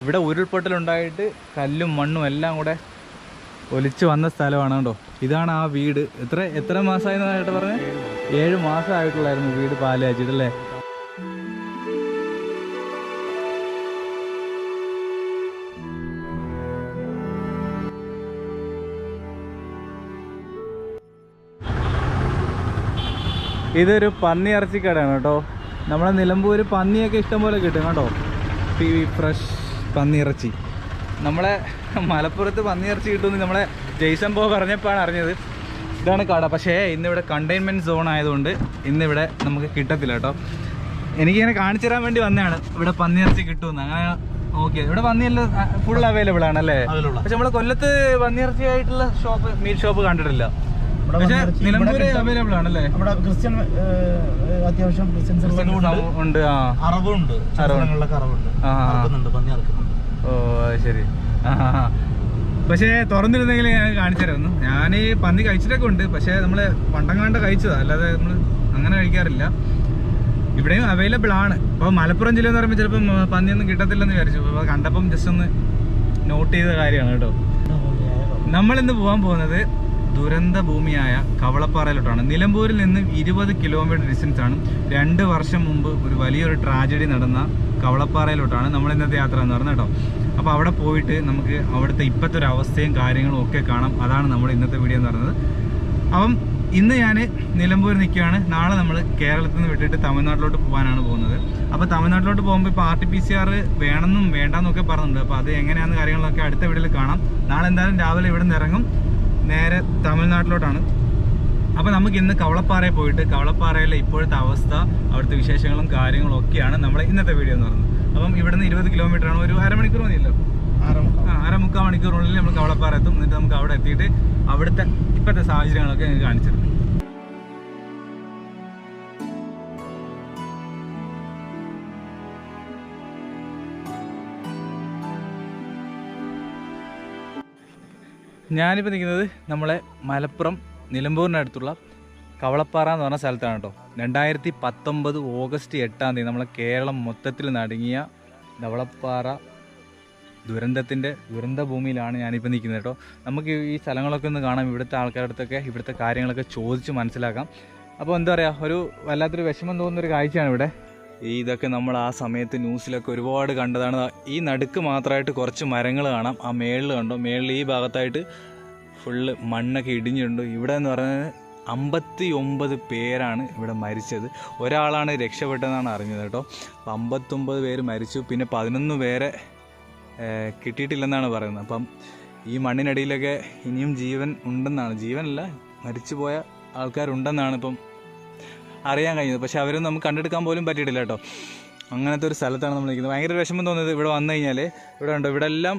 ഇവിടെ ഉരുൾപൊട്ടലുണ്ടായിട്ട് കല്ലും മണ്ണും എല്ലാം കൂടെ ഒലിച്ചു വന്ന സ്ഥലമാണ് കേട്ടോ. ഇതാണ് ആ വീട്. എത്ര മാസമായിരുന്നു പറഞ്ഞത്? 7 മാസമായിട്ടുള്ളായിരുന്നു വീട് പാലാച്ചിട്ടല്ലേ. ഇതൊരു പന്നി ഇറച്ചിക്കടയാണ് കേട്ടോ. നമ്മളെ നിലമ്പൂർ പന്നിയൊക്കെ ഇഷ്ടംപോലെ കിട്ടും കേട്ടോ. ഫ്രഷ് പന്നിയിറച്ചി. നമ്മളെ മലപ്പുറത്ത് പന്നിയിറച്ചി കിട്ടുമെന്ന് നമ്മളെ ജെയ്സൺ പോ പറഞ്ഞപ്പോഴാണ് അറിഞ്ഞത്. ഇതാണ് കട. പക്ഷേ ഇന്നിവിടെ കണ്ടെയ്ൻമെൻറ്റ് സോൺ ആയതുകൊണ്ട് ഇന്നിവിടെ നമുക്ക് കിട്ടത്തില്ല കേട്ടോ. എനിക്കിങ്ങനെ കാണിച്ചു തരാൻ വേണ്ടി വന്നതാണ് ഇവിടെ പന്നിയിറച്ചി കിട്ടുമെന്ന്. അങ്ങനെ ഓക്കെ, ഇവിടെ പന്നിയെല്ലാം ഫുൾ അവൈലബിൾ ആണല്ലേ. പക്ഷെ നമ്മളെ കൊല്ലത്ത് പന്നിയിറച്ചി ആയിട്ടുള്ള ഷോപ്പ്, മീറ്റ് ഷോപ്പ് കണ്ടിട്ടില്ല. പക്ഷേ നിലമ്പൂര് അവൈലബിൾ ആണല്ലേ. ക്രിസ്ത്യൻ അത്യാവശ്യം ഉണ്ട്. ഓ ശരി. പക്ഷേ തുറന്നിരുന്നെങ്കിൽ ഞാൻ കാണിച്ചു തരായിരുന്നു. ഞാൻ പന്നി കഴിച്ചിട്ടൊക്കെ ഉണ്ട്. പക്ഷേ നമ്മൾ പണ്ടങ്ങാണ്ട് കഴിച്ചതാ, അല്ലാതെ നമ്മൾ അങ്ങനെ കഴിക്കാറില്ല. ഇവിടെയും അവൈലബിൾ ആണ്. അപ്പോൾ മലപ്പുറം ജില്ല എന്ന് പറയുമ്പോൾ ചിലപ്പം പന്നിയൊന്നും കിട്ടത്തില്ലെന്ന് വിചാരിച്ചു. അപ്പോൾ കണ്ടപ്പം ജസ്റ്റ് ഒന്ന് നോട്ട് ചെയ്ത കാര്യമാണ് കേട്ടോ. നമ്മളിന്ന് പോകാൻ പോകുന്നത് ദുരന്ത ഭൂമിയായ കവളപ്പാറയിലോട്ടാണ്. നിലമ്പൂരിൽ നിന്ന് 20 കിലോമീറ്റർ ഡിസ്റ്റൻസ് ആണ്. 2 വർഷം മുമ്പ് ഒരു വലിയൊരു ട്രാജഡി നടന്ന കവളപ്പാറയിലോട്ടാണ് നമ്മൾ ഇന്നത്തെ യാത്ര എന്ന് പറഞ്ഞത് കേട്ടോ. അപ്പോൾ അവിടെ പോയിട്ട് നമുക്ക് അവിടുത്തെ ഇപ്പോഴത്തെ ഒരു അവസ്ഥയും കാര്യങ്ങളും ഒക്കെ കാണാം. അതാണ് നമ്മൾ ഇന്നത്തെ വീഡിയോ എന്ന് പറയുന്നത്. അപ്പം ഇന്ന് ഞാൻ നിലമ്പൂരിൽ നിൽക്കുകയാണ്. നാളെ നമ്മൾ കേരളത്തിൽ നിന്ന് വിട്ടിട്ട് തമിഴ്നാട്ടിലോട്ട് പോകാനാണ് പോകുന്നത്. അപ്പോൾ തമിഴ്നാട്ടിലോട്ട് പോകുമ്പോൾ ഇപ്പോൾ RT-PCR വേണമെന്നും വേണ്ടെന്നൊക്കെ പറഞ്ഞിട്ടുണ്ട്. അപ്പോൾ അത് എങ്ങനെയാണെന്ന് കാര്യങ്ങളൊക്കെ അടുത്ത വീഡിയോയിൽ കാണാം. നാളെ എന്തായാലും രാവിലെ ഇവിടെ നിന്ന് ഇറങ്ങും, നേരെ തമിഴ്നാട്ടിലോട്ടാണ്. അപ്പോൾ നമുക്ക് ഇന്ന് കവളപ്പാറയിൽ പോയിട്ട് കവളപ്പാറയിലെ ഇപ്പോഴത്തെ അവസ്ഥ, അവിടുത്തെ വിശേഷങ്ങളും കാര്യങ്ങളും ഒക്കെയാണ് നമ്മൾ ഇന്നത്തെ വീഡിയോ എന്ന് പറയുന്നത്. അപ്പം ഇവിടുന്ന് 20 കിലോമീറ്റർ ആണ്. ഒരു അരമണിക്കൂർ മതിയല്ലോ, 3/4 മണിക്കൂറിനുള്ളിൽ നമ്മൾ കവളപ്പാറ എത്തും. എന്നിട്ട് നമുക്ക് അവിടെ എത്തിയിട്ട് അവിടുത്തെ ഇപ്പോഴത്തെ സാഹചര്യങ്ങളൊക്കെ ഞങ്ങൾക്ക് കാണിച്ചിരുന്നു. ഞാനിപ്പോൾ നിൽക്കുന്നത് നമ്മളെ മലപ്പുറം നിലമ്പൂരിനടുത്തുള്ള കവളപ്പാറ എന്ന് പറഞ്ഞ സ്ഥലത്താണ് കേട്ടോ. 2019 ഓഗസ്റ്റ് 8-ാം തീയതി നമ്മളെ കേരളം മൊത്തത്തിൽ നടുങ്ങിയ കവളപ്പാറ ദുരന്ത ഭൂമിയിലാണ് ഞാനിപ്പോൾ നിൽക്കുന്നത് കേട്ടോ. നമുക്ക് ഈ സ്ഥലങ്ങളൊക്കെ ഒന്ന് കാണാം, ഇവിടുത്തെ ആൾക്കാരുടെ അടുത്തൊക്കെ ഇവിടുത്തെ കാര്യങ്ങളൊക്കെ ചോദിച്ച് മനസ്സിലാക്കാം. അപ്പോൾ എന്താ പറയുക, ഒരു വല്ലാത്തൊരു വിഷമം തോന്നുന്നൊരു കാഴ്ചയാണ് ഇവിടെ. ഇതൊക്കെ നമ്മൾ ആ സമയത്ത് ന്യൂസിലൊക്കെ ഒരുപാട് കണ്ടതാണ്. ഈ നടുക്ക് മാത്രമായിട്ട് കുറച്ച് മരങ്ങൾ കാണാം. ആ മേളിൽ കണ്ടോ, മേളിൽ ഈ ഭാഗത്തായിട്ട് ഫുള്ള് മണ്ണൊക്കെ ഇടിഞ്ഞിട്ടുണ്ട്. ഇവിടെ എന്ന് പറയുന്നത് 59 പേരാണ് ഇവിടെ മരിച്ചത്. ഒരാളാണ് രക്ഷപ്പെട്ടതെന്നാണ് അറിഞ്ഞത് കേട്ടോ. 59 പേര് മരിച്ചു. പിന്നെ 11 പേരെ കിട്ടിയിട്ടില്ലെന്നാണ് പറയുന്നത്. അപ്പം ഈ മണ്ണിനടിയിലൊക്കെ ഇനിയും ജീവൻ ഉണ്ടെന്നാണ്, ജീവനല്ല മരിച്ചുപോയ ആൾക്കാരുണ്ടെന്നാണ് ഇപ്പം അറിയാൻ കഴിഞ്ഞത്. പക്ഷെ അവരൊന്നും നമുക്ക് കണ്ടെടുക്കാൻ പോലും പറ്റിയിട്ടില്ല കേട്ടോ. അങ്ങനത്തെ ഒരു സ്ഥലത്താണ് നമ്മൾ നിൽക്കുന്നത്. ഭയങ്കര വിഷമം തോന്നുന്നത് ഇവിടെ വന്നു കഴിഞ്ഞാൽ. ഇവിടെ ഉണ്ടോ, ഇവിടെ എല്ലാം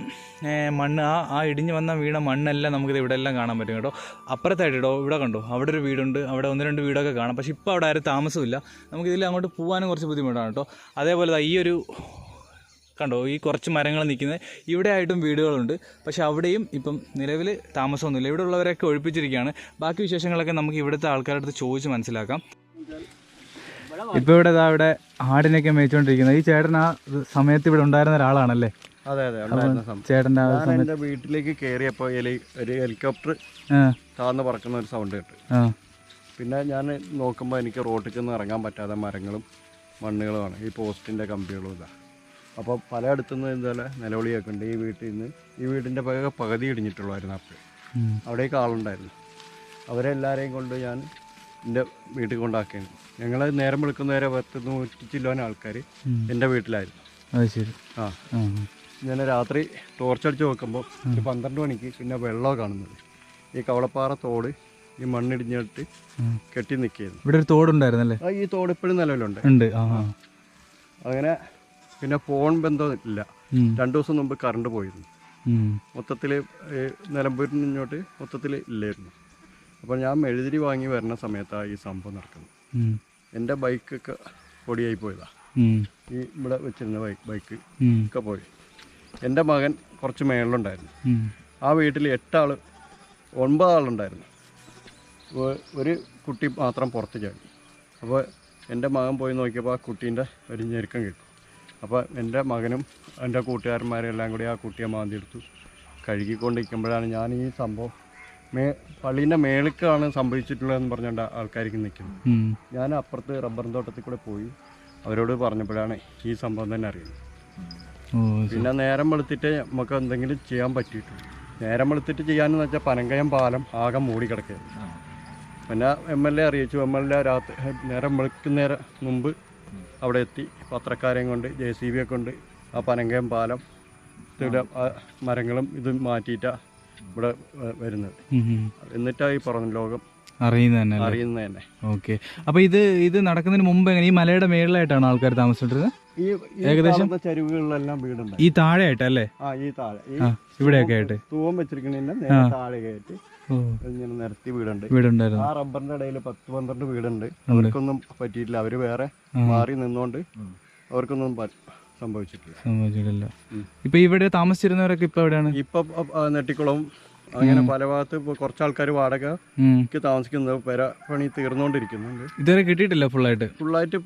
മണ്ണ്, ആ ഇടിഞ്ഞ് വന്ന വീണ മണ്ണെല്ലാം നമുക്കിത് ഇവിടെ എല്ലാം കാണാൻ പറ്റും കേട്ടോ. അപ്പുറത്തായിട്ട് കേട്ടോ, ഇവിടെ കണ്ടോ, അവിടെ ഒരു വീടുണ്ട്, അവിടെ 1-2 വീടൊക്കെ കാണാം. പക്ഷെ ഇപ്പോൾ അവിടെ ആരും താമസമില്ല. നമുക്കിതിൽ അങ്ങോട്ട് പോകാനും കുറച്ച് ബുദ്ധിമുട്ടാണ് കേട്ടോ. അതേപോലെ ഈ ഒരു കണ്ടോ, ഈ കുറച്ച് മരങ്ങൾ നിൽക്കുന്നത്, ഇവിടെ ആയിട്ടും വീടുകളുണ്ട്. പക്ഷെ അവിടെയും ഇപ്പം നിലവിൽ താമസമൊന്നുമില്ല. ഇവിടെ ഉള്ളവരൊക്കെ ഒഴിപ്പിച്ചിരിക്കുകയാണ്. ബാക്കി വിശേഷങ്ങളൊക്കെ നമുക്ക് ഇവിടുത്തെ ആൾക്കാരുടെ അടുത്ത് ചോദിച്ച് മനസ്സിലാക്കാം. ഇപ്പോൾ ഇവിടെ ആടിനൊക്കെ മേയിച്ചുകൊണ്ടിരിക്കുന്നത് ഈ ചേട്ടൻ ആ സമയത്ത് ഇവിടെ ഉണ്ടായിരുന്ന ഒരാളാണല്ലേ? അതെ, ചേട്ടൻ്റെ എൻ്റെ വീട്ടിലേക്ക് കയറിയപ്പോൾ ഒരു ഹെലികോപ്റ്റർ താഴ്ന്ന് പറക്കുന്ന ഒരു സൗണ്ട് കേട്ടു. പിന്നെ ഞാൻ നോക്കുമ്പോൾ എനിക്ക് റോട്ടിൽ നിന്ന് ഇറങ്ങാൻ പറ്റാതെ മരങ്ങളും മണ്ണുകളുമാണ്, ഈ പോസ്റ്റിൻ്റെ കമ്പികളും ഇതാ. അപ്പോൾ പലയിടത്തുനിന്ന് ഇതുപോലെ നിലവിളിയൊക്കെ ഉണ്ട്. ഈ വീടിൻ്റെ പകുതി ഇടിഞ്ഞിട്ടുള്ളായിരുന്നു. അപ്പോൾ അവിടേക്ക് ആളുണ്ടായിരുന്നു. അവരെല്ലാവരെയും കൊണ്ട് ഞാൻ എൻ്റെ വീട്ടിൽ കൊണ്ടാക്കിയാണ്. ഞങ്ങൾ നേരം വെളുക്കുന്നവരെ 100 ചില്ലോൻ ആൾക്കാർ എൻ്റെ വീട്ടിലായിരുന്നു. അത് ശരി. ഞാൻ രാത്രി ടോർച്ചടിച്ച് നോക്കുമ്പോൾ ഒരു 12 മണിക്ക് പിന്നെ വെള്ളം കാണുന്നത്. ഈ കവളപ്പാറ തോട് ഈ മണ്ണിടിഞ്ഞിട്ട് കെട്ടി നിൽക്കുകയായിരുന്നു. ഇവിടെ ഒരു തോടുണ്ടായിരുന്നല്ലേ? ഈ തോട് ഇപ്പോഴും നിലവിലുണ്ട്. അങ്ങനെ പിന്നെ ഫോൺ ബന്ധം ഇല്ല. 2 ദിവസം മുമ്പ് കറണ്ട് പോയിരുന്നു. മൊത്തത്തിൽ നിലമ്പൂരിൽ നിന്ന് ഇങ്ങോട്ട് മൊത്തത്തിൽ ഇല്ലായിരുന്നു. അപ്പോൾ ഞാൻ മെഴുതിരി വാങ്ങി വരുന്ന സമയത്താണ് ഈ സംഭവം നടക്കുന്നത്. എൻ്റെ ബൈക്കൊക്കെ പൊടിയായി പോയതാണ്. ഈ ഇവിടെ വെച്ചിരുന്ന ബൈക്ക് ഒക്കെ പോയി. എൻ്റെ മകൻ കുറച്ച് മേളിലുണ്ടായിരുന്നു. ആ വീട്ടിൽ 9 ആളുണ്ടായിരുന്നു. ഒരു കുട്ടി മാത്രം പുറത്ത് ചാടി. അപ്പോൾ എൻ്റെ മകൻ പോയി നോക്കിയപ്പോൾ ആ കുട്ടീൻ്റെ ഒരു ഞെരുക്കം കിട്ടി. അപ്പോൾ എൻ്റെ മകനും എൻ്റെ കൂട്ടുകാരന്മാരെല്ലാം കൂടി ആ കുട്ടിയെ മാന്തിയെടുത്തു. കഴുകിക്കൊണ്ടിരിക്കുമ്പോഴാണ് ഞാൻ ഈ സംഭവം പള്ളീൻ്റെ മേളിക്കാണ് സംഭവിച്ചിട്ടുള്ളതെന്ന് പറഞ്ഞുകൊണ്ട് ആൾക്കാർക്ക് നിൽക്കുന്നത്. ഞാൻ അപ്പുറത്ത് റബ്ബർ തോട്ടത്തിൽ കൂടെ പോയി അവരോട് പറഞ്ഞപ്പോഴാണ് ഈ സംഭവം തന്നെ അറിയുന്നത്. പിന്നെ നേരം വെളുത്തിട്ട് നമുക്ക് എന്തെങ്കിലും ചെയ്യാൻ പറ്റിയിട്ടുണ്ട്. നേരം വെളുത്തിട്ട് ചെയ്യാനെന്ന് വെച്ചാൽ പനങ്കയം പാലം ആകെ മൂടിക്കിടക്കുകയാണ്. പിന്നെ MLA അറിയിച്ചു. MLA രാത്രി നേരം വെളുക്കുന്നേരം മുമ്പ് അവിടെ എത്തി പത്രക്കാരെയും കൊണ്ട് JCB കൊണ്ട് ആ പനങ്കയം പാലം മരങ്ങളും ഇത് മാറ്റിയിട്ടാണ് ഇവിടെ വരുന്നത്. എന്നിട്ടാണ് ഈ പുറം ലോകം അറിയുന്നത് തന്നെ. ഓക്കെ. അപ്പൊ ഇത് നടക്കുന്നതിന് മുമ്പ് എങ്ങനെ ഈ മലയുടെ മേളിലായിട്ടാണ് ആൾക്കാർ താമസിച്ചിരുന്നത്? ഏകദേശം ചരിവുകളിലെല്ലാം വീടുണ്ട്. ഈ താഴെ ആയിട്ടല്ലേ? ഈ താഴെ ഇവിടെയൊക്കെ ആയിട്ട് തൂവം വെച്ചിരിക്കുന്നതിന്റെ താഴെ ആയിട്ട് ഇങ്ങനെ നിരത്തി വീടുണ്ടായിരുന്നു. ആ റബ്ബറിന്റെ ഇടയിൽ 10-12 വീടുണ്ട്. അവർക്കൊന്നും പറ്റിയിട്ടില്ല. അവര് വേറെ മാറി നിന്നോണ്ട് അവർക്കൊന്നും സംഭവിച്ചിട്ടില്ല. ഇപ്പൊ ഇവിടെ താമസിച്ചിരുന്നവരൊക്കെ ഇപ്പൊ എവിടെയാണ്? ഇപ്പൊ നെട്ടിക്കുളവും അങ്ങനെ പല ഭാഗത്ത് കുറച്ച് ആൾക്കാർ വാടകയ്ക്ക് താമസിക്കുന്നത്. പെരപ്പണി തീർന്നുകൊണ്ടിരിക്കുന്നുണ്ട്. ഇതുവരെ കിട്ടിയിട്ടില്ല ഫുള്ളായിട്ട്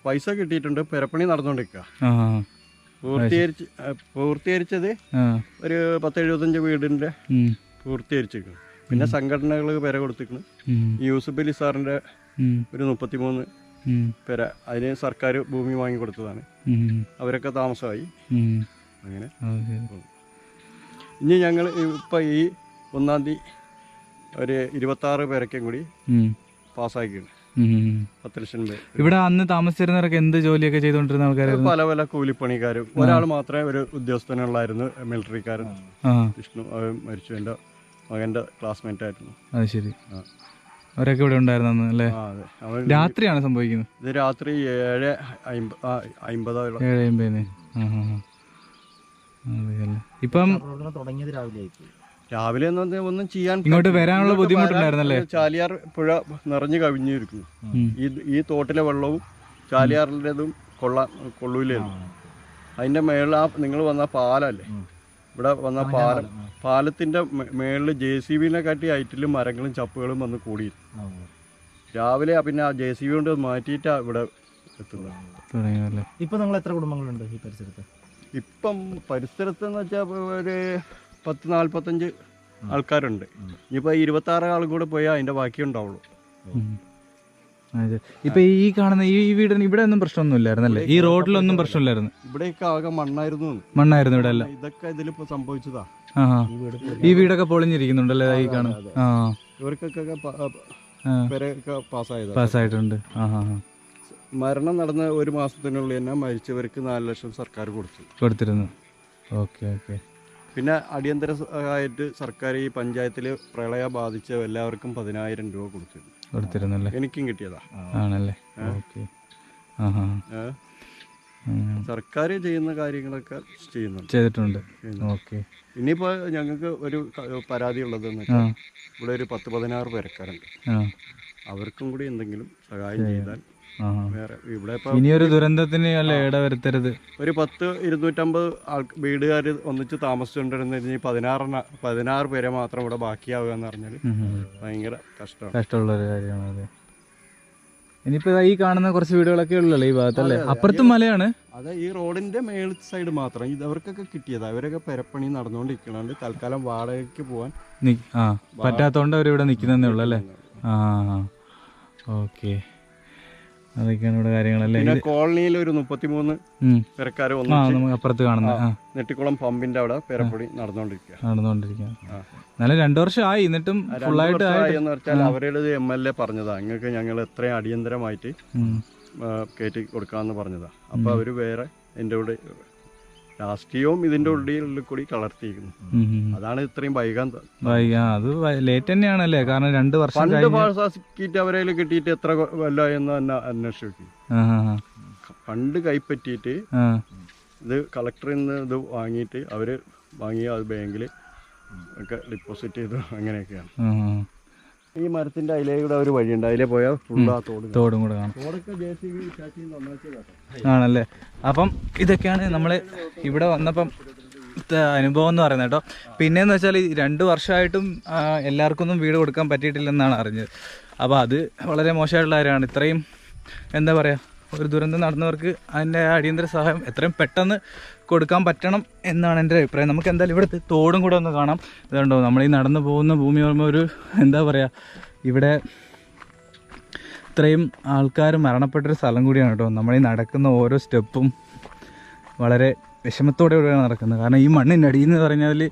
പൈസ കിട്ടിയിട്ടുണ്ട്. പെരപ്പണി നടന്നുകൊണ്ടിരിക്കുക. പൂർത്തീകരിച്ചത് ഒരു 10-75 വീടിന്റെ പൂർത്തീകരിച്ചിരിക്കുന്നു. പിന്നെ സംഘടനകൾ പെര കൊടുത്തിരിക്കുന്നു. യൂസുഫ് അലി സാറിന്റെ ഒരു 33 പെര, അതിന് സർക്കാർ ഭൂമി വാങ്ങി കൊടുത്തതാണ്. അവരൊക്കെ താമസമായി. അങ്ങനെ ഇനി ഞങ്ങൾ ഇപ്പം ഈ 1-ാം തീയതി ഒരു 26 പേരൊക്കെയും കൂടി പാസ്സാക്കിയാണ്. 10 ലക്ഷം പേര്. ഇവിടെ അന്ന് താമസിച്ചിരുന്നവരൊക്കെ എന്ത് ജോലിയൊക്കെ ചെയ്തുകൊണ്ടിരുന്ന ആൾക്കാരായിരുന്നു? പല കൂലിപ്പണിക്കാരും. ഒരാൾ മാത്രമേ ഒരു ഉദ്യോഗസ്ഥനുള്ളായിരുന്നു, മിലിറ്ററിക്കാരൻ. വിഷ്ണു മരിച്ചു. എൻ്റെ മകൻ്റെ ക്ലാസ്മേറ്റ് ആയിരുന്നു. അത് ശരി. അവരൊക്കെ ഇവിടെ ഉണ്ടായിരുന്നു അല്ലേ? രാത്രിയാണ് സംഭവിക്കുന്നത്. ഇത് രാത്രി 7:50. 7:50. ഇപ്പം രാവിലെ ഒന്നും ചെയ്യാൻ ഇങ്ങോട്ട് വരാനുള്ള ബുദ്ധിമുട്ടുണ്ടായിരുന്നല്ലേ? ചാലിയാർ പുഴ നിറഞ്ഞു കവിഞ്ഞിരിക്കുന്നു. ഈ തോട്ടിലെ വെള്ളവും ചാലിയാറിൻ്റെതും കൊള്ളൂലായിരുന്നു. അതിൻ്റെ മേളിൽ നിങ്ങൾ വന്ന പാലല്ലേ, ഇവിടെ വന്ന പാലത്തിൻ്റെ മേളിൽ JCB-നെ കാട്ടി ഹൈറ്റിൽ മരങ്ങളും ചപ്പുകളും വന്ന് കൂടിയിരുന്നു. രാവിലെ പിന്നെ ആ JCB കൊണ്ട് മാറ്റിയിട്ടാണ് ഇവിടെ എത്തുന്നത്. ഇപ്പം നിങ്ങൾ എത്ര കുടുംബങ്ങളുണ്ട് ഈ പരിസരത്ത്? ഇപ്പം പരിസരത്ത് എന്ന് വെച്ചാൽ ഒരു 10-45 ആൾക്കാരുണ്ട്. ഇനിയിപ്പോൾ 26 ആളും കൂടെ പോയാൽ അതിൻ്റെ ബാക്കി ഉണ്ടാവുള്ളൂ. ഇപ്പൊ ഈ കാണുന്ന ഈ വീടിന് ഇവിടെ ഒന്നും പ്രശ്നമൊന്നും ഇല്ലായിരുന്നല്ലേ? ഈ റോഡിലൊന്നും പ്രശ്നമില്ലായിരുന്നു. ഇവിടെയൊക്കെ ആകെ മണ്ണായിരുന്നു ഇവിടെ എല്ലാം. ഇതൊക്കെ ഇതിലിപ്പോ സംഭവിച്ചതാ. ഈ വീടൊക്കെ പൊളിഞ്ഞിരിക്കുന്നുണ്ടല്ലേ ഈ കാണുന്നത്? ഇവർക്കൊക്കെ പാസ്സായിട്ടുണ്ട്. മരണം നടന്ന 1 മാസത്തിനുള്ളിൽ തന്നെ മരിച്ചവർക്ക് 4 ലക്ഷം സർക്കാർ കൊടുത്തിരുന്നു. Okay okay. പിന്നെ അടിയന്തരമായിട്ട് സർക്കാർ ഈ പഞ്ചായത്തിൽ പ്രളയം ബാധിച്ച എല്ലാവർക്കും 10,000 രൂപ കൊടുത്തിരുന്നല്ലേ? എനിക്കും കിട്ടിയതാ. ആണല്ലേ? ഓക്കെ. സർക്കാർ ചെയ്യുന്ന കാര്യങ്ങളൊക്കെ ചെയ്തിട്ടുണ്ട്. ഓക്കെ. ഇനിയിപ്പോ ഞങ്ങൾക്ക് ഒരു പരാതി ഉള്ളതെന്ന് വെച്ചാൽ ഇവിടെ ഒരു 10-16 പേരക്കാരുണ്ട്. അവർക്കും കൂടി എന്തെങ്കിലും സഹായം ചെയ്താൽ വേറെ ഇവിടെ ഇനിയൊരു ദുരന്തത്തിന് ഇടവരുത്തരുത്. ഒരു 10-250 വീടുകാർ ഒന്നിച്ച് താമസിച്ചുകൊണ്ടിരുന്ന 16 പേരെ മാത്രം ഇവിടെ ബാക്കിയാവുക എന്ന് പറഞ്ഞാൽ ഭയങ്കര കഷ്ടമുള്ളൊരു കാര്യമാണ്. അതെ. ഇനിയിപ്പോ ഈ കാണുന്ന കുറച്ച് വീടുകളൊക്കെ ഉള്ളല്ലോ ഈ ഭാഗത്തല്ലേ? അപ്പുറത്തും മലയാണ്. അതെ, ഈ റോഡിന്റെ മേൽ സൈഡ് മാത്രം ഇവർക്കൊക്കെ കിട്ടിയത്. അവരൊക്കെ പെരപ്പണി നടന്നുകൊണ്ടിരിക്കണോണ്ട് തൽക്കാലം വാടകയ്ക്ക് പോവാൻ പറ്റാത്തോണ്ട് അവരിവിടെ നിൽക്കുന്നതേ ഉള്ളു അല്ലേ? ഓക്കെ. അതൊക്കെയാണ് ഇവിടെ കാര്യങ്ങളല്ലേ. പിന്നെ കോളനിയിൽ ഒരു 33 പെരക്കാർ അപ്പുറത്ത് കാണുന്ന നെട്ടിക്കുളം പമ്പിന്റെ അവിടെ പെരപ്പണി നടന്നുകൊണ്ടിരിക്കുക. എന്നാലും 2 വർഷമായി എന്നിട്ടും ഫുള്ളായിട്ട് എന്ന് വെച്ചാൽ അവരുടെ MLA പറഞ്ഞതാ, നിങ്ങൾക്ക് ഞങ്ങൾ എത്രയും അടിയന്തരമായിട്ട് കയറ്റി കൊടുക്കാമെന്ന് പറഞ്ഞതാ. അപ്പൊ അവര് വേറെ എൻ്റെ കൂടെ രാഷ്ട്രീയവും ഇതിന്റെ ഉള്ളിൽ കൂടി കളർത്തിയിരിക്കുന്നു. അതാണ് ഇത്രയും വൈകാൻ. അത് ലേറ്റ് തന്നെയാണല്ലേ? കാരണം 2 വർഷം ഫണ്ട് പാസ്സാക്കിയിട്ട് അവരെ കിട്ടിയിട്ട് എത്ര കൊല്ല എന്ന് തന്നെ അന്വേഷിച്ചു. ഫണ്ട് കൈപ്പറ്റിയിട്ട് ഇത് കളക്ടറിൽ നിന്ന് ഇത് വാങ്ങിയിട്ട് അവര് വാങ്ങിയ അത് ബാങ്കിൽ ഒക്കെ ഡിപ്പോസിറ്റ് ചെയ്തു. അങ്ങനെയൊക്കെയാണ്. ഈ മരത്തിന്റെ അതിലേക്കൂടെ ഒരു വഴിയുണ്ട്, അതിലേ പോയാൽ ഫുള്ളാ തോടും കൂടെ കാണാം. ആണല്ലേ? അപ്പം ഇതൊക്കെയാണ് നമ്മൾ ഇവിടെ വന്നപ്പം അനുഭവം എന്ന് പറയുന്നത് കേട്ടോ. പിന്നെയെന്ന് വെച്ചാൽ 2 വർഷമായിട്ടും എല്ലാവർക്കൊന്നും വീട് കൊടുക്കാൻ പറ്റിയിട്ടില്ലെന്നാണ് അറിഞ്ഞത്. അപ്പോൾ അത് വളരെ മോശമായിട്ടുള്ള കാര്യമാണ്. ഇത്രയും എന്താ പറയുക, ഒരു ദുരന്തം നടന്നവർക്ക് അതിൻ്റെ അടിയന്തര സഹായം എത്രയും പെട്ടെന്ന് കൊടുക്കാൻ പറ്റണം എന്നാണ് എൻ്റെ അഭിപ്രായം. നമുക്ക് എന്തായാലും ഇവിടുത്തെ തോടും കൂടെ ഒന്ന് കാണാം. ഇതുണ്ടോ നമ്മൾ ഈ നടന്നു പോകുന്ന ഭൂമി പറയുമ്പോൾ ഒരു എന്താ പറയുക, ഇവിടെ ഇത്രയും ആൾക്കാർ മരണപ്പെട്ടൊരു സ്ഥലം കൂടിയാണ് കേട്ടോ. നമ്മൾ ഈ നടക്കുന്ന ഓരോ സ്റ്റെപ്പും വളരെ വിഷമത്തോടെയാണ് നടക്കുന്നത്. കാരണം ഈ മണ്ണിൻ്റെ അടിയിൽ എന്ന് പറഞ്ഞാൽ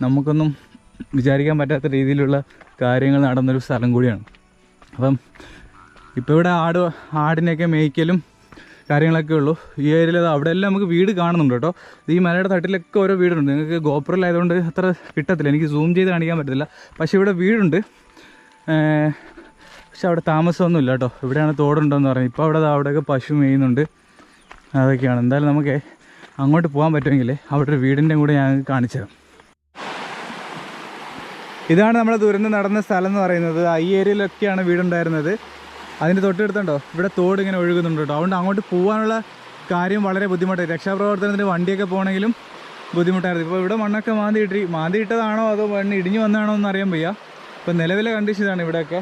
നമുക്കൊന്നും വിചാരിക്കാൻ പറ്റാത്ത രീതിയിലുള്ള കാര്യങ്ങൾ നടന്നൊരു സ്ഥലം കൂടിയാണ്. അപ്പം ഇപ്പോൾ ഇവിടെ ആടിനെയൊക്കെ മേയ്ക്കലും കാര്യങ്ങളൊക്കെ ഉള്ളൂ. ഈ ഏരിയയിൽ അവിടെ എല്ലാം നമുക്ക് വീട് കാണുന്നുണ്ട് കേട്ടോ. ഈ മലയുടെ തട്ടിലൊക്കെ ഓരോ വീടുണ്ട്. നിങ്ങൾക്ക് ഗോപ്രോയിലായതുകൊണ്ട് അത്ര കിട്ടത്തില്ല, എനിക്ക് സൂം ചെയ്ത് കാണിക്കാൻ പറ്റത്തില്ല. പക്ഷേ ഇവിടെ വീടുണ്ട്, പക്ഷെ അവിടെ താമസമൊന്നുമില്ല കേട്ടോ. ഇവിടെയാണ് തോടുണ്ടോയെന്ന് പറഞ്ഞു. ഇപ്പോൾ അവിടെയൊക്കെ പശു മേയുന്നുണ്ട്, അതൊക്കെയാണ്. എന്തായാലും നമുക്ക് അങ്ങോട്ട് പോകാൻ പറ്റുമെങ്കിൽ അവിടെ ഒരു വീടിൻ്റെ കൂടെ ഞാൻ കാണിച്ചു തരാം. ഇതാണ് നമ്മുടെ ദുരന്തം നടന്ന സ്ഥലം എന്ന് പറയുന്നത്. ഈ ഏരിയയിലൊക്കെയാണ് വീടുണ്ടായിരുന്നത്. അതിൻ്റെ തൊട്ടടുത്തുണ്ടോ ഇവിടെ തോട് ഇങ്ങനെ ഒഴുകുന്നുണ്ട് കേട്ടോ. അതുകൊണ്ട് അങ്ങോട്ട് പോകാനുള്ള കാര്യം വളരെ ബുദ്ധിമുട്ടായി. രക്ഷാപ്രവർത്തനത്തിന് വണ്ടിയൊക്കെ പോകണമെങ്കിലും ബുദ്ധിമുട്ടായിരുന്നു. ഇപ്പോൾ ഇവിടെ മണ്ണൊക്കെ മാന്തിയിട്ടതാണോ അതോ മണ്ണ് ഇടിഞ്ഞു വന്നതാണോ എന്ന് അറിയാൻ വയ്യ. ഇപ്പോൾ നിലവിലെ കണ്ടീഷൻ ഇതാണ്. ഇവിടെയൊക്കെ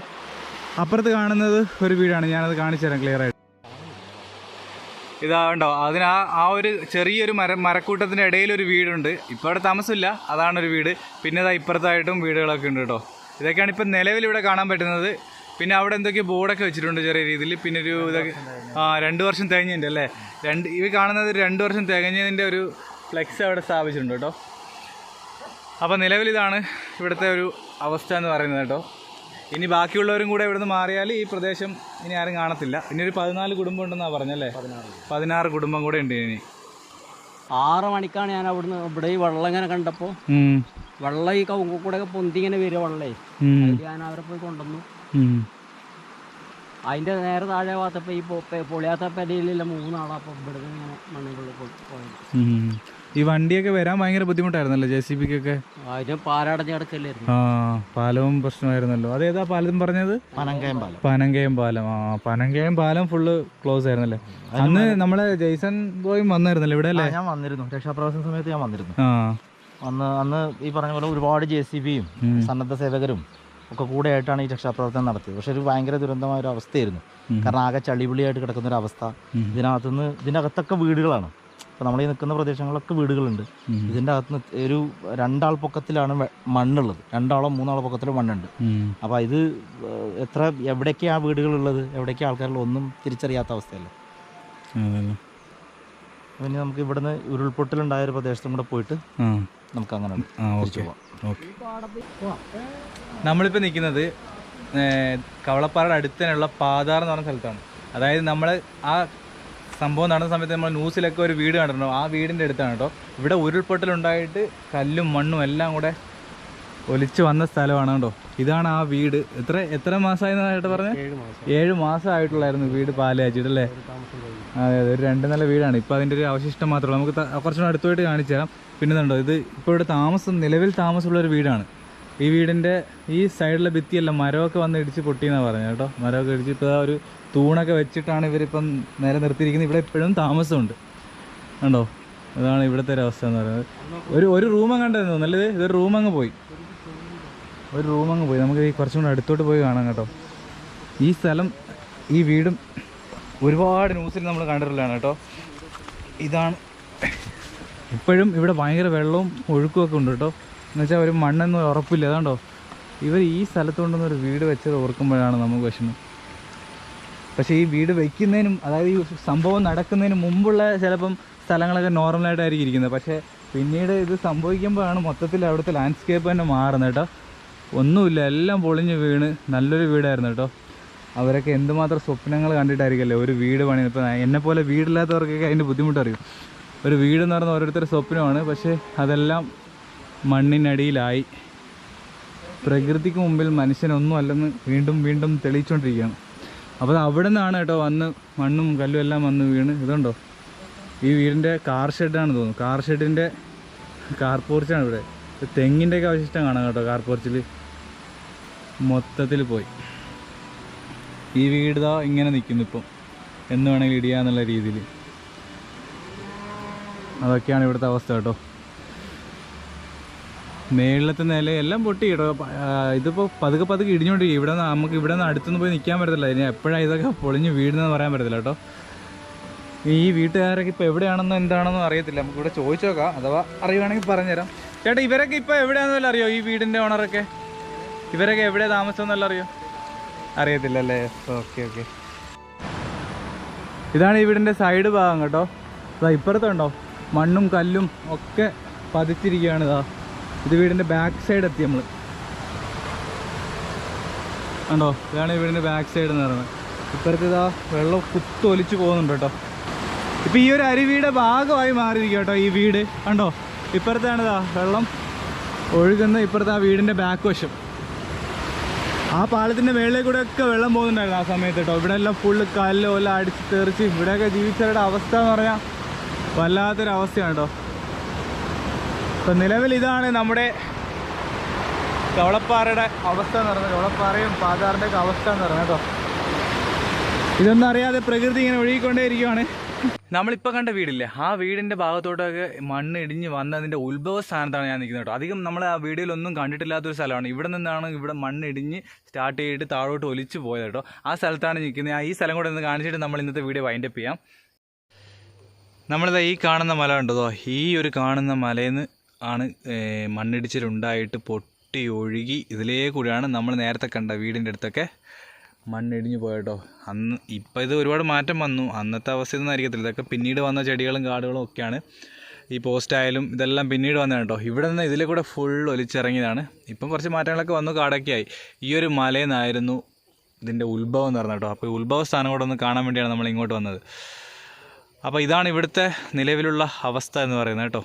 അപ്പുറത്ത് കാണുന്നത് ഒരു വീടാണ്, ഞാനത് കാണിച്ചു തരാം ക്ലിയർ ആയിട്ട്. ഇതാണ്ടോ അതിന് ആ ഒരു ചെറിയൊരു മരക്കൂട്ടത്തിൻ്റെ ഇടയിലൊരു വീടുണ്ട്. ഇപ്പോൾ അവിടെ താമസമില്ല, അതാണൊരു വീട്. പിന്നെ ഇതാ ഇപ്പുറത്തായിട്ടും വീടുകളൊക്കെ ഉണ്ട് കേട്ടോ. ഇതൊക്കെയാണ് ഇപ്പം നിലവിൽ ഇവിടെ കാണാൻ പറ്റുന്നത്. പിന്നെ അവിടെ എന്തൊക്കെയോ ബോർഡൊക്കെ വെച്ചിട്ടുണ്ട് ചെറിയ രീതിയിൽ. പിന്നെ ഒരു ഇതൊക്കെ 2 വർഷം തികഞ്ഞതിൻ്റെ അല്ലേ, ഈ കാണുന്നത് 2 വർഷം തികഞ്ഞതിൻ്റെ ഒരു ഫ്ലെക്സ് അവിടെ സ്ഥാപിച്ചിട്ടുണ്ട് കേട്ടോ. അപ്പോൾ നിലവിലിതാണ് ഇവിടുത്തെ ഒരു അവസ്ഥ എന്ന് പറയുന്നത് കേട്ടോ. ഇനി ബാക്കിയുള്ളവരും കൂടെ ഇവിടുന്ന് മാറിയാൽ ഈ പ്രദേശം ഇനി ആരും കാണത്തില്ല. ഇനി ഒരു 14 കുടുംബം ഉണ്ടെന്നാണ് പറഞ്ഞല്ലേ, 16 കുടുംബം കൂടെ ഉണ്ട് ഇനി. 6 മണിക്കാണ് ഞാൻ അവിടുന്ന് ഇവിടെ ഈ വെള്ളം ഇങ്ങനെ കണ്ടപ്പോൾ വെള്ളം ഈ കൂടെ പൊന്തി ഇങ്ങനെ വരിക വെള്ളേ. ഞാൻ അവരെ പോയി കൊണ്ടുവന്നു. അതിന്റെ നേരെ താഴെ ഭാഗത്തപ്പോൾ ഈ പൊളിയാത്ത പെരയിലുള്ള 3 ആളപ്പോൾ ഇവിടെ ഇങ്ങനെ മണ്ണിനുള്ളിൽ പോയത്. ഈ വണ്ടിയൊക്കെ വരാൻ ഭയങ്കര ബുദ്ധിമുട്ടായിരുന്നല്ലോ JCBക്കൊക്കെ. അതിന് പാലടഞ്ഞ് കിടക്കല്ലായിരുന്നു. പാലവും പ്രശ്നമായിരുന്നല്ലോ. അതേതാ പാലം പറഞ്ഞത്? പനങ്കയം പാലം. പനങ്കയം പാലം ഫുള്ള് ക്ലോസ് ആയിരുന്നല്ലേ. അന്ന് നമ്മളെ ജെയ്സൺ ബോയും വന്നായിരുന്നല്ലോ ഇവിടെ അല്ലേ? ഞാൻ വന്നിരുന്നു, രക്ഷാപ്രവർത്തന സമയത്ത് ഞാൻ വന്നിരുന്നു. അന്ന് ഈ പറഞ്ഞ പോലെ ഒരുപാട് JCBയും സന്നദ്ധ സേവകരും ഒക്കെ കൂടെ ആയിട്ടാണ് ഈ രക്ഷാപ്രവർത്തനം നടത്തിയത്. പക്ഷെ ഒരു ഭയങ്കര ദുരന്തമായ ഒരു അവസ്ഥയായിരുന്നു. കാരണം ആകെ ചളിപിളിയായിട്ട് കിടക്കുന്ന ഒരു അവസ്ഥ. ഇതിനകത്തൊക്കെ വീടുകളാണ്. ഇപ്പോൾ നമ്മൾ ഈ നിൽക്കുന്ന പ്രദേശങ്ങളിലൊക്കെ വീടുകളുണ്ട്. ഇതിൻ്റെ അകത്ത് ഒരു 2 ആൾ പൊക്കത്തിലാണ് മണ്ണുള്ളത്. 2 ആളോ 3 ആളോ പൊക്കത്തിൽ മണ്ണുണ്ട്. അപ്പോൾ ഇത് എവിടേക്കാണ് വീടുകളുള്ളത്, എവിടേക്കാണ് ആൾക്കാരുള്ളത് ഒന്നും തിരിച്ചറിയാത്ത അവസ്ഥയല്ലേ. പിന്നെ നമുക്ക് ഇവിടുന്ന് ഉരുൾപൊട്ടലുണ്ടായ ഒരു പ്രദേശത്തും കൂടെ പോയിട്ട് നമുക്ക് അങ്ങനെ നമ്മളിപ്പോൾ നിൽക്കുന്നത് കവളപ്പാറയുടെ അടുത്ത് തന്നെയുള്ള പാതാർ എന്ന് പറഞ്ഞ സ്ഥലത്താണ്. അതായത് നമ്മൾ ആ സംഭവം നടന്ന സമയത്ത് നമ്മൾ ന്യൂസിലൊക്കെ ഒരു വീട് കണ്ടിട്ടുണ്ടോ, ആ വീടിൻ്റെ അടുത്താണ് കേട്ടോ. ഇവിടെ ഉരുൾപൊട്ടലുണ്ടായിട്ട് കല്ലും മണ്ണും എല്ലാം കൂടെ ഒലിച്ച് വന്ന സ്ഥലമാണ് കേട്ടോ. ഇതാണ് ആ വീട്. എത്ര മാസമായിട്ട് പറഞ്ഞത്? 7 മാസമായിട്ടുള്ളായിരുന്നു വീട് പാല് കാച്ചിട്ടല്ലേ. അതെ, ഒരു 2 നില വീടാണ്. ഇപ്പോൾ അതിൻ്റെ ഒരു അവശിഷ്ടം മാത്രമേ നമുക്ക് കുറച്ചുകൂടെ അടുത്തുമായിട്ട് കാണിച്ചു തരാം. പിന്നെ ഇതുണ്ടോ, ഇത് ഇപ്പോൾ ഇവിടെ നിലവിൽ താമസമുള്ളൊരു വീടാണ്. ഈ വീടിൻ്റെ ഈ സൈഡിലെ ഭിത്തിയല്ല മരമൊക്കെ വന്ന് ഇടിച്ച് പൊട്ടിയെന്നാണ് പറഞ്ഞത് കേട്ടോ. മരമൊക്കെ ഇടിച്ച് ഇപ്പോൾ ഒരു തൂണൊക്കെ വെച്ചിട്ടാണ് ഇവരിപ്പം നേരെ നിർത്തിയിരിക്കുന്നത്. ഇവിടെ എപ്പോഴും താമസമുണ്ട് കണ്ടോ. അതാണ് ഇവിടുത്തെ ഒരു അവസ്ഥ എന്ന് പറയുന്നത്. ഒരു റൂം കണ്ടായിരുന്നു നല്ലത്. ഇതൊരു റൂം അങ്ങ് പോയി. നമുക്ക് ഈ കുറച്ചും കൂടെ അടുത്തോട്ട് പോയി കാണാം കേട്ടോ. ഈ സ്ഥലം ഈ വീടും ഒരുപാട് ന്യൂസിൽ നമ്മൾ കണ്ടിട്ടുള്ളതാണ് കേട്ടോ. ഇതാണ് ഇപ്പോഴും ഇവിടെ ഭയങ്കര വെള്ളവും ഒഴുക്കുമൊക്കെ ഉണ്ട് കേട്ടോ. എന്നുവെച്ചാൽ ഒരു മണ്ണൊന്നും ഉറപ്പില്ല. അതാണ്ടോ ഇവർ ഈ സ്ഥലത്തുകൊണ്ടൊന്നും ഒരു വീട് വെച്ചത് ഓർക്കുമ്പോഴാണ് നമുക്ക് വിഷമം. പക്ഷേ ഈ വീട് വയ്ക്കുന്നതിനും അതായത് ഈ സംഭവം നടക്കുന്നതിന് മുമ്പുള്ള ചിലപ്പം സ്ഥലങ്ങളൊക്കെ നോർമലായിട്ടായിരിക്കും ഇരിക്കുന്നത്. പക്ഷേ പിന്നീട് ഇത് സംഭവിക്കുമ്പോഴാണ് മൊത്തത്തിൽ അവിടുത്തെ ലാൻഡ്സ്കേപ്പ് തന്നെ മാറുന്നത് കേട്ടോ. ഒന്നുമില്ല, എല്ലാം പൊളിഞ്ഞ് വീണ് നല്ലൊരു വീടായിരുന്നു കേട്ടോ. അവരൊക്കെ എന്തുമാത്രം സ്വപ്നങ്ങൾ കണ്ടിട്ടായിരിക്കല്ലേ ഒരു വീട് പണിയുന്നത്. ഇപ്പോൾ എന്നെപ്പോലെ വീടില്ലാത്തവർക്കൊക്കെ അതിൻ്റെ ബുദ്ധിമുട്ടറിയും. ഒരു വീടെന്ന് പറഞ്ഞാൽ ഓരോരുത്തരുടെ സ്വപ്നമാണ്. പക്ഷേ അതെല്ലാം മണ്ണിനടിയിലായി. പ്രകൃതിക്ക് മുമ്പിൽ മനുഷ്യനൊന്നും അല്ലെന്ന് വീണ്ടും വീണ്ടും തെളിയിച്ചുകൊണ്ടിരിക്കുകയാണ്. അപ്പോൾ അവിടെ നിന്നാണ് കേട്ടോ വന്ന് മണ്ണും കല്ലും എല്ലാം വന്ന് വീണ്. ഇതുണ്ടോ ഈ വീടിൻ്റെ കാർ ഷെഡാണ് തോന്നുന്നു. കാർ ഷെഡിൻ്റെ കാർ പോർച്ചാണ് ഇവിടെ. തെങ്ങിൻ്റെയൊക്കെ അവശിഷ്ടം കാണാം കേട്ടോ. കാർ പോർച്ചിൽ മൊത്തത്തിൽ പോയി. ഈ വീട് ദാ ഇങ്ങനെ നിൽക്കുന്നു. ഇപ്പം എന്ന് വേണമെങ്കിൽ ഇടിയാന്നുള്ള രീതിയിൽ. അതൊക്കെയാണ് ഇവിടുത്തെ അവസ്ഥ കേട്ടോ. മേളിലത്തെ നില എല്ലാം പൊട്ടി കേട്ടോ. ഇതിപ്പോൾ പതുക്കെ ഇടിഞ്ഞുകൊണ്ടിരിക്കും. നമുക്ക് ഇവിടെ നിന്ന് അടുത്തുനിന്ന് പോയി നിൽക്കാൻ പറ്റത്തില്ല. ഇനി എപ്പോഴാണ് ഇതൊക്കെ പൊളിഞ്ഞ് വീടുന്നതെന്ന് പറയാൻ പറ്റത്തില്ല കേട്ടോ. ഈ വീട്ടുകാരൊക്കെ ഇപ്പോൾ എവിടെയാണെന്നോ എന്താണെന്നോ അറിയത്തില്ല. നമുക്കിവിടെ ചോദിച്ചു നോക്കാം, അഥവാ അറിയുവാണെങ്കിൽ പറഞ്ഞുതരാം. ചേട്ടാ ഇവരൊക്കെ ഇപ്പോൾ എവിടെയാണെന്ന് വല്ല അറിയോ? ഈ വീടിൻ്റെ ഓണറൊക്കെ ഇവരൊക്കെ എവിടെയാണ് താമസം എന്നല്ല അറിയോ? അറിയത്തില്ലല്ലേ? Okay okay. ഇതാണ് ഈ വീടിൻ്റെ സൈഡ് ഭാഗം കേട്ടോ. ഇതാ ഇപ്പുറത്തുണ്ടോ മണ്ണും കല്ലും ഒക്കെ പതിച്ചിരിക്കുകയാണ്. ഇതാ ഇത് വീടിൻ്റെ ബാക്ക് സൈഡ് എത്തി നമ്മൾ കണ്ടോ. ഇതാണ് ഈ വീടിൻ്റെ ബാക്ക് സൈഡ് എന്ന് പറയുന്നത്. ഇപ്പുറത്ത് ഇതാ വെള്ളം കുത്തൊലിച്ച് പോകുന്നുണ്ട് കേട്ടോ. ഇപ്പം ഈ ഒരു അരുവിയുടെ ഭാഗമായി മാറിയിരിക്കുക കേട്ടോ ഈ വീട് കണ്ടോ. ഇപ്പുറത്താണ് ഇതാ വെള്ളം ഒഴുകുന്ന, ഇപ്പുറത്ത് ആ വീടിൻ്റെ ബാക്ക് വശം. ആ പാലത്തിൻ്റെ മേളിൽ കൂടെ ഒക്കെ വെള്ളം പോകുന്നുണ്ടായിരുന്നു ആ സമയത്ത് കേട്ടോ. ഇവിടെ എല്ലാം ഫുള്ള് കല്ല് എല്ലാം അടിച്ച് തെറിച്ച് ഇവിടെയൊക്കെ ജീവിച്ചവരുടെ അവസ്ഥ എന്ന് പറഞ്ഞാൽ വല്ലാത്തൊരവസ്ഥയാണ് കേട്ടോ. ഇപ്പം നിലവിൽ ഇതാണ് നമ്മുടെ കവളപ്പാറയുടെ അവസ്ഥ എന്ന് പറയുന്നത്. കവളപ്പാറയും പാതാറിൻ്റെ ഒക്കെ അവസ്ഥ എന്ന് പറയുന്നത് കേട്ടോ. ഇതൊന്നും അറിയാതെ പ്രകൃതി ഇങ്ങനെ ഒഴുകിക്കൊണ്ടേ ഇരിക്കുവാണ്. നമ്മളിപ്പോൾ കണ്ട വീടില്ലേ, ആ വീടിൻ്റെ ഭാഗത്തോട്ടൊക്കെ മണ്ണ് ഇടിഞ്ഞ് വന്നതിൻ്റെ ഉത്ഭവ സ്ഥാനത്താണ് ഞാൻ നിൽക്കുന്നത് കേട്ടോ. അധികം നമ്മൾ ആ വീഡിയോയിലൊന്നും കണ്ടിട്ടില്ലാത്തൊരു സ്ഥലമാണ്. ഇവിടെ നിന്നാണ് ഇവിടെ മണ്ണ് ഇടിഞ്ഞ് സ്റ്റാർട്ട് ചെയ്തിട്ട് താഴോട്ട് ഒലിച്ച് പോയത് കേട്ടോ. ആ സ്ഥലത്താണ് നിൽക്കുന്നത്. ഈ സ്ഥലം കൂടെ ഒന്ന് കാണിച്ചിട്ട് നമ്മൾ ഇന്നത്തെ വീഡിയോ വൈൻഡപ്പ് ചെയ്യാം. നമ്മളിതാ ഈ കാണുന്ന മല ഉണ്ടോ, ഈ ഒരു കാണുന്ന മലയിൽ നിന്ന് ആണ് മണ്ണിടിച്ചിലുണ്ടായിട്ട് പൊട്ടി ഒഴുകി ഇതിലേ കൂടിയാണ് നമ്മൾ നേരത്തെ കണ്ട വീടിൻ്റെ അടുത്തൊക്കെ മണ്ണിടിഞ്ഞ് പോയട്ടോ. അന്ന് ഇപ്പം ഇത് ഒരുപാട് മാറ്റം വന്നു. അന്നത്തെ അവസ്ഥയൊന്നും ആയിരിക്കത്തില്ല. ഇതൊക്കെ പിന്നീട് വന്ന ചെടികളും കാടുകളും ഒക്കെയാണ്. ഈ പോസ്റ്റായാലും ഇതെല്ലാം പിന്നീട് വന്നതാണ് കേട്ടോ. ഇവിടെ നിന്ന് ഇതിലെ കൂടെ ഫുൾ ഒലിച്ചിറങ്ങിയതാണ്. ഇപ്പം കുറച്ച് മാറ്റങ്ങളൊക്കെ വന്നു, കാടൊക്കെ ആയി. ഈ ഒരു മലയിൽ നിന്നായിരുന്നു ഇതിൻ്റെ ഉത്ഭവം എന്ന് പറഞ്ഞത് കേട്ടോ. അപ്പോൾ ഉത്ഭവ സ്ഥാനം കൂടെ ഒന്ന് കാണാൻ വേണ്ടിയാണ് നമ്മൾ ഇങ്ങോട്ട് വന്നത്. അപ്പോൾ ഇതാണ് ഇവിടുത്തെ നിലവിലുള്ള അവസ്ഥ എന്ന് പറയുന്നത് കേട്ടോ.